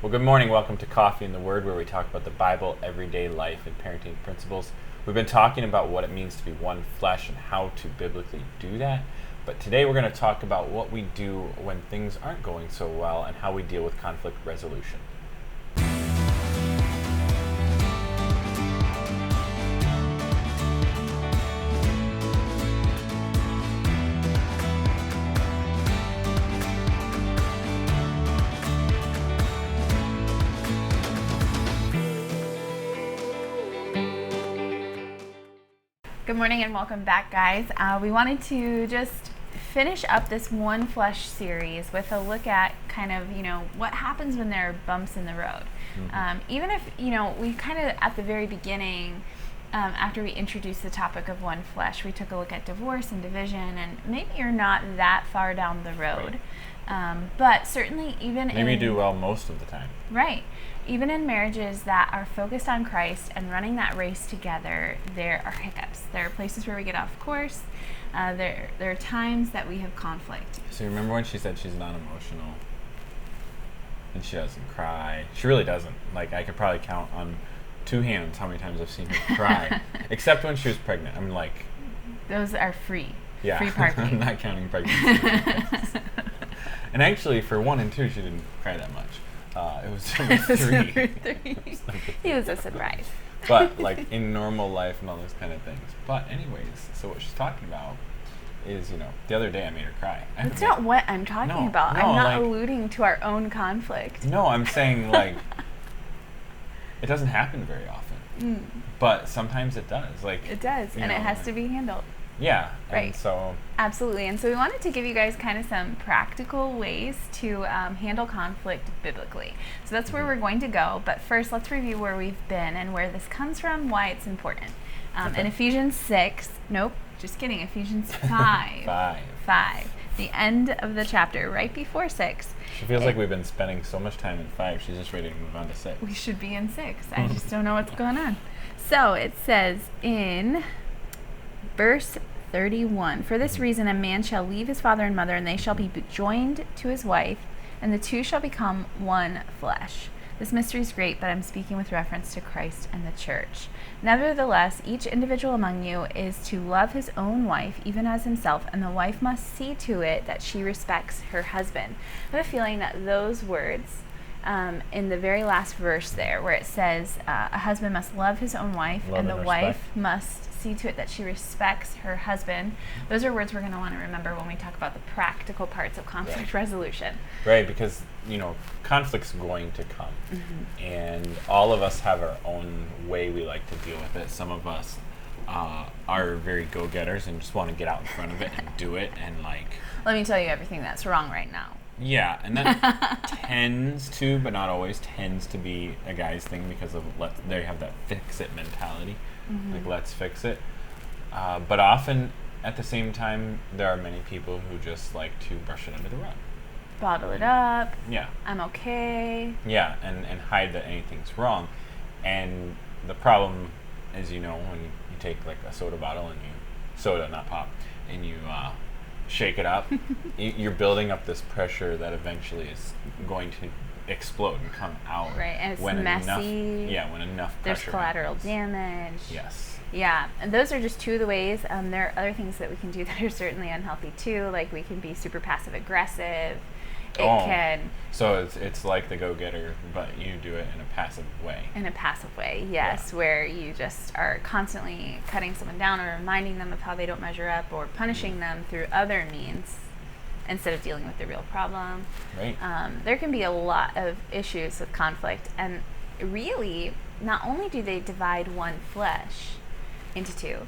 Well, good morning. Welcome to Coffee and the Word, where we talk about the Bible, everyday life, and parenting principles. We've been talking about what it means to be one flesh and how to biblically do that. But today we're going to talk about what we do when things aren't going so well and how we deal with conflict resolution. Good morning and welcome back, guys. We wanted to just finish up this One Flesh series with a look at kind of, what happens when there are bumps in the road. Even if, we kind of at the very beginning, after we introduced the topic of one flesh, we took a look at divorce and division, and maybe you're not that far down the road. But certainly even Maybe you do well most of the time. Right. Even in marriages that are focused on Christ and running that race together, there are hiccups. There are places where we get off course. There are times that we have conflict. So you remember when she said she's not emotional and she doesn't cry? She really doesn't. Like, I could probably count on two hands how many times I've seen her cry. Except when she was pregnant. I'm like... Those are free. Yeah. Free parking. I'm not counting pregnancy. And actually, for 1 and 2, she didn't cry that much. It was number 3. Number 3. He was a surprise. But, like, in normal life and all those kind of things. But anyways, so what she's talking about is, the other day I made her cry. That's not what I'm talking about. No, I'm not alluding to our own conflict. No, I'm saying, like, it doesn't happen very often. But sometimes it does. It does, and it has to be handled. Yeah. Right. And so... Absolutely. And so we wanted to give you guys kind of some practical ways to handle conflict biblically. So that's where we're going to go. But first, let's review where we've been and where this comes from, why it's important. In Ephesians 6, Ephesians 5. 5. The end of the chapter, right before 6. She feels like we've been spending so much time in 5, she's just ready to move on to 6. We should be in 6. I just don't know what's going on. So it says in verse 31, "For this reason a man shall leave his father and mother, and they shall be joined to his wife, and the two shall become one flesh. This mystery is great, but I'm speaking with reference to Christ and the church. Nevertheless, each individual among you is to love his own wife, even as himself, and the wife must see to it that she respects her husband." I have a feeling that those words in the very last verse there, where it says a husband must love his own wife, and the wife must see to it that she respects her husband. Those are words we're going to want to remember when we talk about the practical parts of conflict resolution. Right, because, conflict's going to come. And all of us have our own way we like to deal with it. Some of us are very go-getters and just want to get out in front of it and do it and, Let me tell you everything that's wrong right now. Yeah, and that tends to, but not always, tends to be a guy's thing because of they have that fix-it mentality. Like, let's fix it. But often, at the same time, there are many people who just like to brush it under the rug. Bottle it up. Yeah. I'm okay. Yeah, and hide that anything's wrong. And the problem is, when you take, like, a soda bottle and soda, not pop, and you shake it up, you're building up this pressure that eventually is going to explode and come out. Right, and it's when messy. When enough there's pressure collateral happens. damage. Yes. Yeah, and those are just two of the ways. There are other things that we can do that are certainly unhealthy too. Like, we can be super passive aggressive. So it's like the go-getter, but you do it in a passive way. In a passive way, yes, where you just are constantly cutting someone down or reminding them of how they don't measure up or punishing them through other means instead of dealing with the real problem. Right. There can be a lot of issues with conflict, and really, not only do they divide one flesh into two,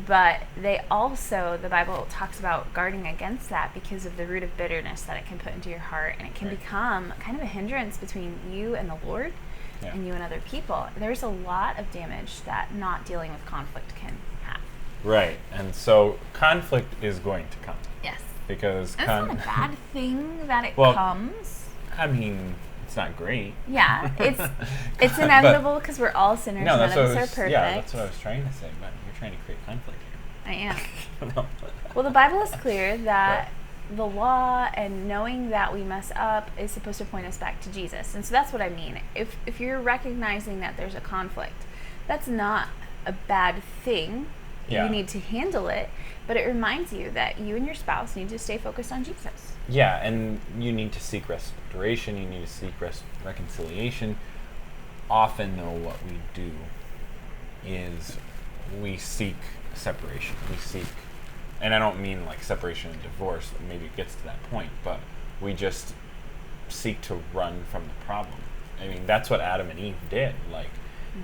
but they also, the Bible talks about guarding against that because of the root of bitterness that it can put into your heart, and it can become kind of a hindrance between you and the Lord and you and other people. There's a lot of damage that not dealing with conflict can have. Right, and so conflict is going to come. Yes. Because it's not a bad thing that it comes. I mean, it's not great. Yeah, it's inevitable because we're all sinners. None of us are perfect. Yeah, that's what I was trying to say, but you're trying to create conflict here. I am. Well, the Bible is clear that the law and knowing that we mess up is supposed to point us back to Jesus. And so that's what I mean. If you're recognizing that there's a conflict, that's not a bad thing. Yeah. You need to handle it, but it reminds you that you and your spouse need to stay focused on Jesus. Yeah, and you need to seek restoration, you need to seek reconciliation. Often, though, what we do is we seek separation. We seek, and I don't mean like separation and divorce, maybe it gets to that point, but we just seek to run from the problem. I mean, that's what Adam and Eve did. Like,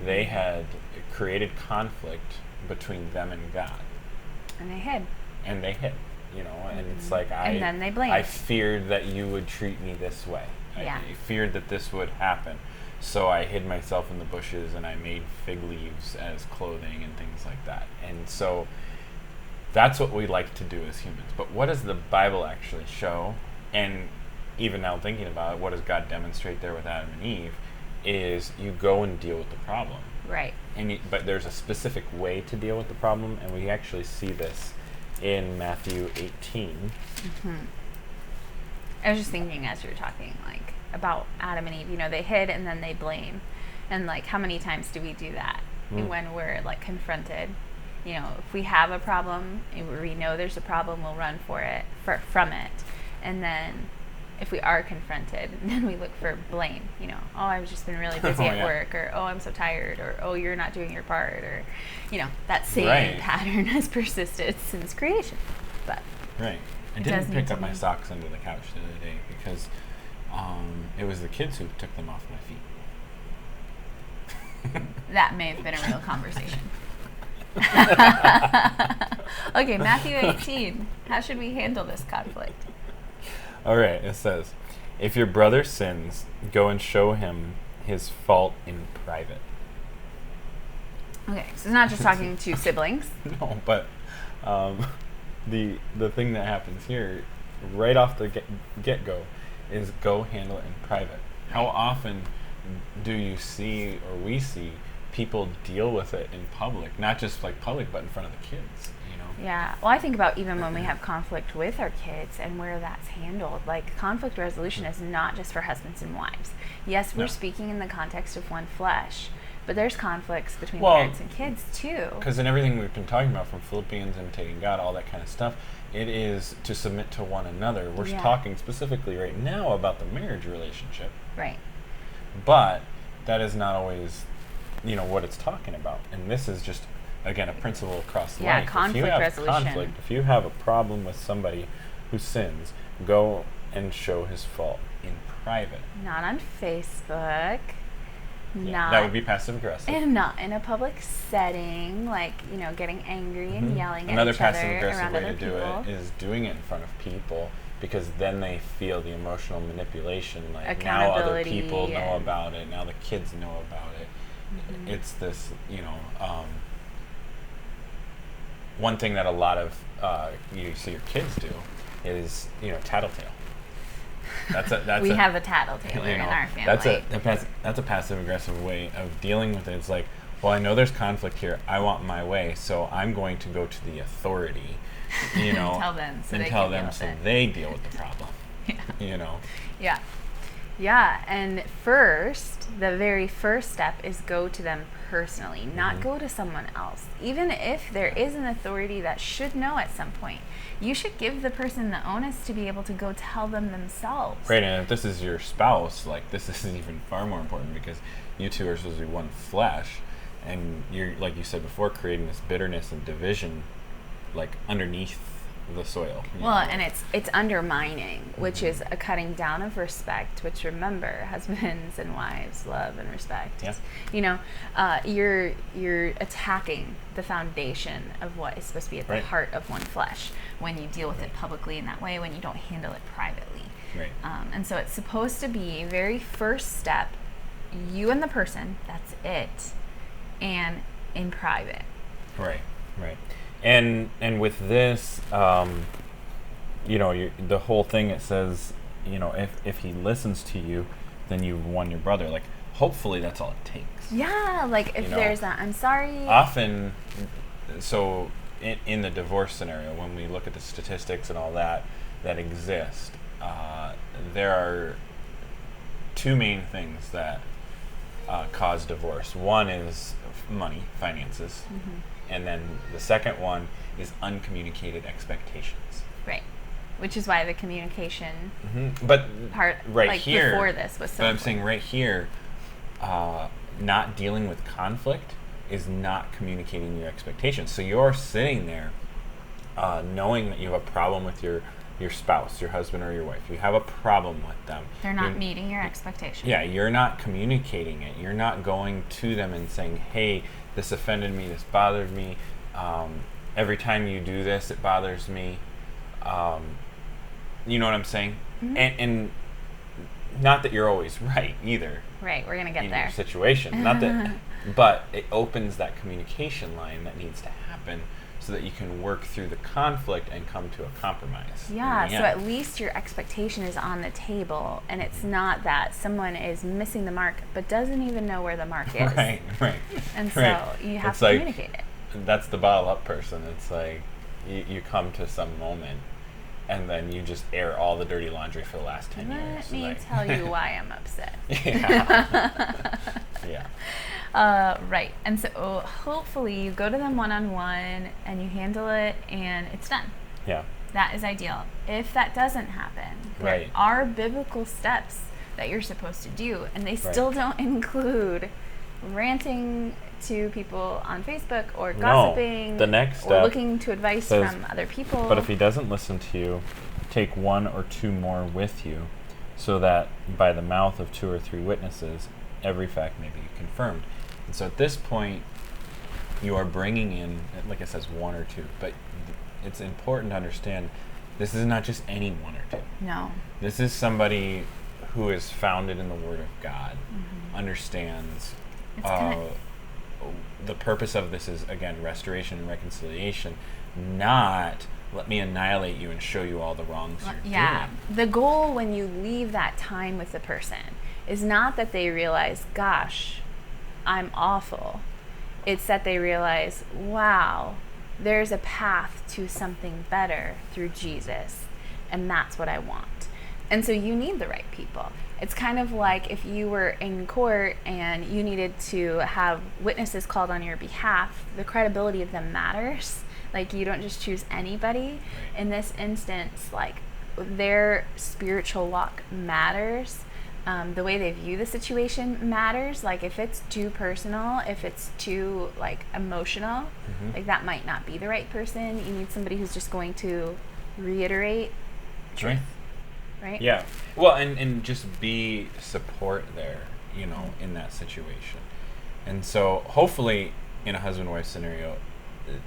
they had created conflict between them and God. And they hid. And it's like, and then they blamed. I feared that you would treat me this way. Yeah. I feared that this would happen. So I hid myself in the bushes and I made fig leaves as clothing and things like that. And so that's what we like to do as humans. But what does the Bible actually show? And even now thinking about it, what does God demonstrate there with Adam and Eve? Is you go and deal with the problem. Right. But there's a specific way to deal with the problem, and we actually see this in Matthew 18. I was just thinking as you were talking, like, about Adam and Eve. They hid and then they blame. And, like, how many times do we do that when we're, like, confronted? If we have a problem, and we know there's a problem, we'll run from it. And then if we are confronted, then we look for blame. Oh, I've just been really busy at work, or oh, I'm so tired, or oh, you're not doing your part, or that same pattern has persisted since creation. But I didn't pick up my socks under the couch the other day because it was the kids who took them off my feet. That may have been a real conversation. Okay, Matthew 18. How should we handle this conflict? All right, it says, if your brother sins, go and show him his fault in private. Okay, so it's not just talking to siblings. No, but the thing that happens here, right off the get-go, is go handle it in private. How often do you see, or we see, people deal with it in public? Not just like public, but in front of the kids. Yeah. Well, I think about even when we have conflict with our kids and where that's handled. Like, conflict resolution is not just for husbands and wives. Yes, we're speaking in the context of one flesh, but there's conflicts between parents and kids too. Because in everything we've been talking about, from Philippians, imitating God, all that kind of stuff, it is to submit to one another. We're talking specifically right now about the marriage relationship. Right. But that is not always, what it's talking about. And this is just, again, a principle across life. Conflict resolution. If you have a problem with somebody who sins, go and show his fault in private. Not on Facebook. Not, that would be passive aggressive. And not in a public setting, like, getting angry and yelling Another at each other passive aggressive way to people. do it is doing it in front of people, because then they feel the emotional manipulation. Like, now other people know about it. Now the kids know about it. It's this, one thing that a lot of you see your kids do is, tattletale. We have a tattletale in our family. That's a passive aggressive way of dealing with it. It's like, well, I know there's conflict here. I want my way, so I'm going to go to the authority, tell them so they deal with the problem. Yeah. Yeah, and the very first step is go to them personally, not go to someone else. Even if there is an authority that should know at some point, you should give the person the onus to be able to go tell them themselves. Right, and if this is your spouse, like, this is even far more important, because you two are supposed to be one flesh, and you're, like you said before, creating this bitterness and division, like, underneath the soil. And it's undermining, which is a cutting down of respect, which, remember, husbands and wives love and respect. Yeah. You're attacking the foundation of what is supposed to be at the heart of one flesh when you deal with it publicly in that way, when you don't handle it privately. Right. And so it's supposed to be very first step, you and the person, that's it, and in private. Right. And with this, the whole thing, it says, if he listens to you, then you've won your brother. Like, hopefully that's all it takes. Yeah, like, if there's that, I'm sorry. Often, so in the divorce scenario, when we look at the statistics and all that, that exist, there are two main things that cause divorce. One is money, finances, and then the second one is uncommunicated expectations. Right. Which is why the communication But part, right like here, before this, was so but I'm important. saying right here, not dealing with conflict is not communicating your expectations. So you're sitting there knowing that you have a problem with your spouse, your husband or your wife. You have a problem with them. They're not meeting your expectations. Yeah, you're not communicating it. You're not going to them and saying, hey, this offended me, this bothered me. Every time you do this, it bothers me. You know what I'm saying? And not that you're always right either. Right, we're going to get in there. Your situation. Not that, but it opens that communication line that needs to happen so that you can work through the conflict and come to a compromise. Yeah, so at least your expectation is on the table, and it's not that someone is missing the mark but doesn't even know where the mark is. Right. And so you have it's to like, communicate it. That's the bottle up person. It's like you come to some moment and then you just air all the dirty laundry for the last 10 years. Let me tell you why I'm upset. Yeah. Right. And so hopefully you go to them one-on-one and you handle it and it's done. Yeah. That is ideal. If that doesn't happen, there are biblical steps that you're supposed to do, and they still don't include ranting to people on Facebook or gossiping. The next step or looking to advice says, from other people. But if he doesn't listen to you, take one or two more with you, so that by the mouth of 2 or 3 witnesses, every fact may be confirmed. And so at this point, you are bringing in, like it says, 1 or 2. But it's important to understand this is not just any 1 or 2. No. This is somebody who is founded in the Word of God, understands the purpose of this is, again, restoration and reconciliation, not let me annihilate you and show you all the wrongs you're doing. The goal when you leave that time with the person is not that they realize, gosh, I'm awful. It's that they realize, wow, there's a path to something better through Jesus, and that's what I want. And so you need the right people. It's kind of like if you were in court and you needed to have witnesses called on your behalf, the credibility of them matters. Like, you don't just choose anybody. In this instance, like, their spiritual walk matters. The way they view the situation matters. Like, if it's too personal, if it's too, like, emotional, like, that might not be the right person. You need somebody who's just going to reiterate truth. Right? Yeah. Well, and just be support there, you know, in that situation. And so hopefully in a husband-wife scenario,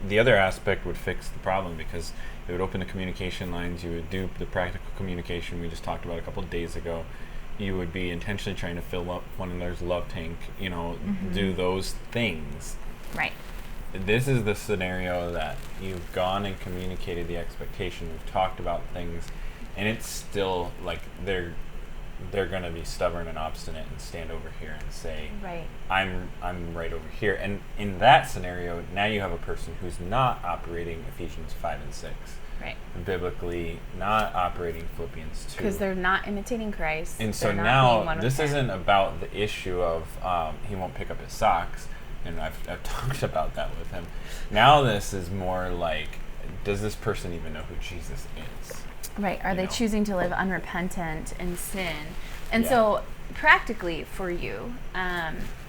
the other aspect would fix the problem, because it would open the communication lines. You would do the practical communication we just talked about a couple of days ago. You would be intentionally trying to fill up one another's love tank, you know, do those things. Right. This is the scenario that you've gone and communicated the expectation. We've talked about things, and it's still like they're going to be stubborn and obstinate and stand over here and say, right, I'm right over here. And in that scenario, now you have a person who's not operating Ephesians 5 and 6. Right. Biblically, not operating Philippians 2. Because they're not imitating Christ. And so now this isn't about the issue of he won't pick up his socks, and I've talked about that with him. Now this is more like, does this person even know who Jesus is? Right. Are they choosing to live unrepentant in sin? And so practically for you,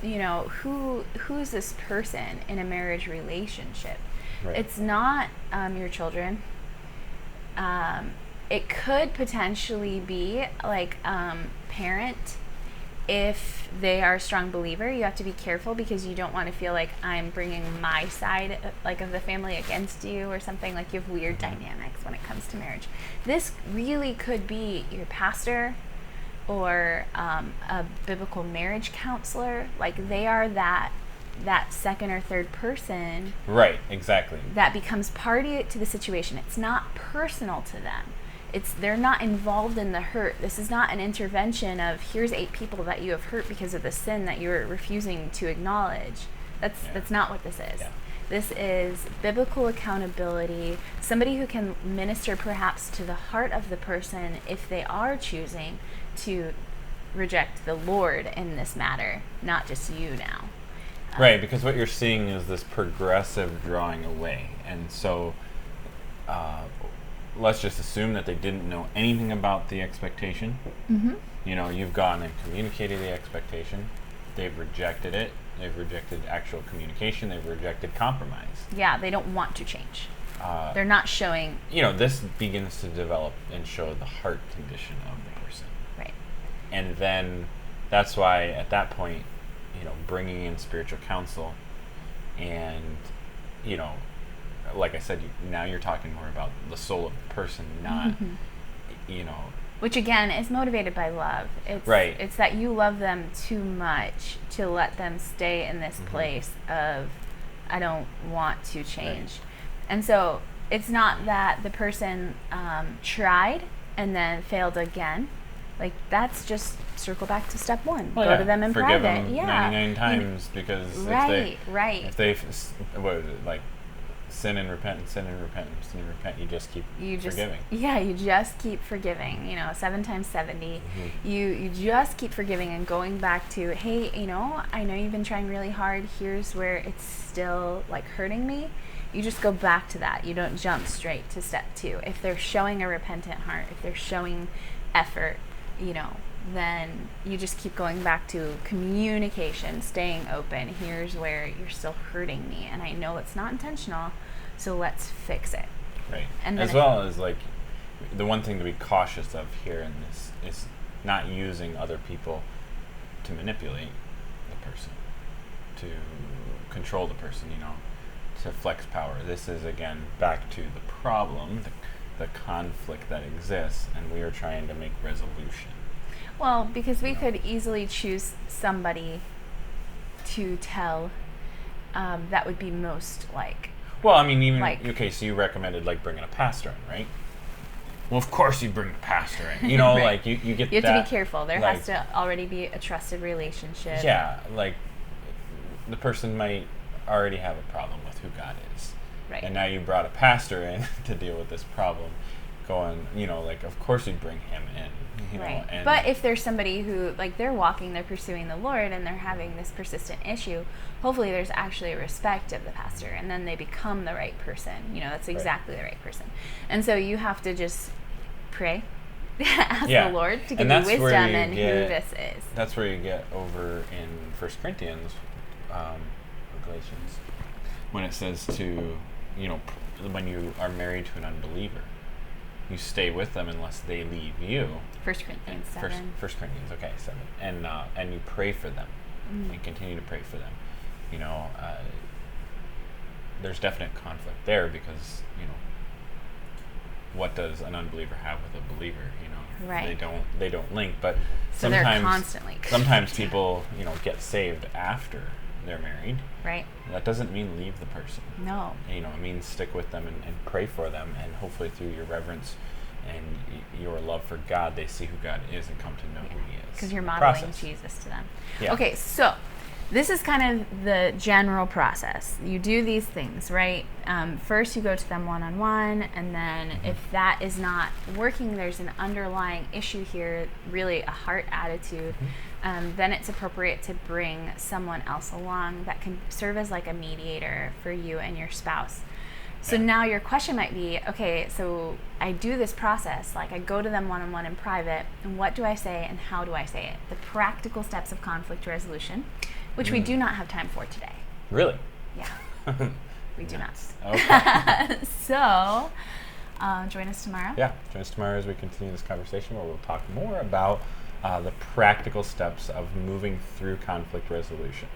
you know, who's this person in a marriage relationship? Right. It's not your children. It could potentially be like parent. If they are a strong believer, you have to be careful, because you don't want to feel like I'm bringing my side, like, of the family against you or something. Like, you have weird dynamics when it comes to marriage. This really could be your pastor or a biblical marriage counselor. Like, they are that second or third person. Right, exactly. That becomes party to the situation. It's not personal to them. They're not involved in the hurt. This is not an intervention of, here's 8 people that you have hurt because of the sin that you're refusing to acknowledge. That's not what this is. Yeah. This is biblical accountability, somebody who can minister perhaps to the heart of the person if they are choosing to reject the Lord in this matter, not just you now. Right, because what you're seeing is this progressive drawing away. And so let's just assume that they didn't know anything about the expectation. Mm-hmm. You know, you've gone and communicated the expectation. They've rejected it. They've rejected actual communication. They've rejected compromise. Yeah, they don't want to change. They're not showing. You know, this begins to develop and show the heart condition of the person. Right. And then that's why at that point, you know, bringing in spiritual counsel and, you know, like I said, now you're talking more about the soul of the person, not, you know. Which again is motivated by love. It's, right. It's that you love them too much to let them stay in this place of, I don't want to change. Right. And so it's not that the person tried and then failed again. Like, that's just circle back to step one. Well, Go to them in Forgive private. them Yeah. 99 times because if they what is it, like, sin and repent and sin and repent and sin and repent, you just keep forgiving. Yeah, you just keep forgiving. You know, 7 times 70. You just keep forgiving and going back to, hey, you know, I know you've been trying really hard. Here's where it's still like hurting me. You just go back to that. You don't jump straight to step 2. If they're showing a repentant heart, if they're showing effort, you know, then you just keep going back to communication, staying open. Here's where you're still hurting me, and I know it's not intentional, so let's fix it. Right. And as well as, like, the one thing to be cautious of here in this is not using other people to manipulate the person, to control the person, you know, to flex power. This is, again, back to the problem, the conflict that exists, and we are trying to make resolution. Well, because we could easily choose somebody to tell that would be most like. Well, I mean, even okay, so you recommended like bringing a pastor in, right? Well, of course you bring the pastor in. You know, right. like you get. You have that, to be careful. There like, has to already be a trusted relationship. Yeah, like the person might already have a problem with who God is, right? And now you brought a pastor in to deal with this problem. Going, you know, like, of course you'd bring him in, you know. Right. And but if there's somebody who, like, they're pursuing the Lord, and they're having this persistent issue, hopefully there's actually a respect of the pastor, and then they become the right person. You know, that's exactly the right person. And so you have to just pray, ask the Lord to give you wisdom and who this is. That's where you get over in 1 Corinthians, or Galatians, when it says to, you know, when you are married to an unbeliever, you stay with them unless they leave you. 1 Corinthians 7. 1 Corinthians, okay, 7. And you pray for them and continue to pray for them. You know, there's definite conflict there because, you know, what does an unbeliever have with a believer? You know, right. They don't link. But so sometimes, they're constantly sometimes people, you know, get saved after they're married. Right. That doesn't mean leave the person. No. You know, it means stick with them and pray for them, and hopefully through your reverence and your love for God, they see who God is and come to know who He is. Because you're modeling Jesus to them. Yeah. Okay, so this is kind of the general process. You do these things, right? First, you go to them one-on-one, and then if that is not working, there's an underlying issue here, really a heart attitude. Then it's appropriate to bring someone else along that can serve as like a mediator for you and your spouse. So now your question might be, okay, so I do this process, like I go to them one-on-one in private, and what do I say and how do I say it? The practical steps of conflict resolution, which we do not have time for today. Really? Yeah, we do not. Okay. So, join us tomorrow. Yeah, join us tomorrow as we continue this conversation where we'll talk more about the practical steps of moving through conflict resolution.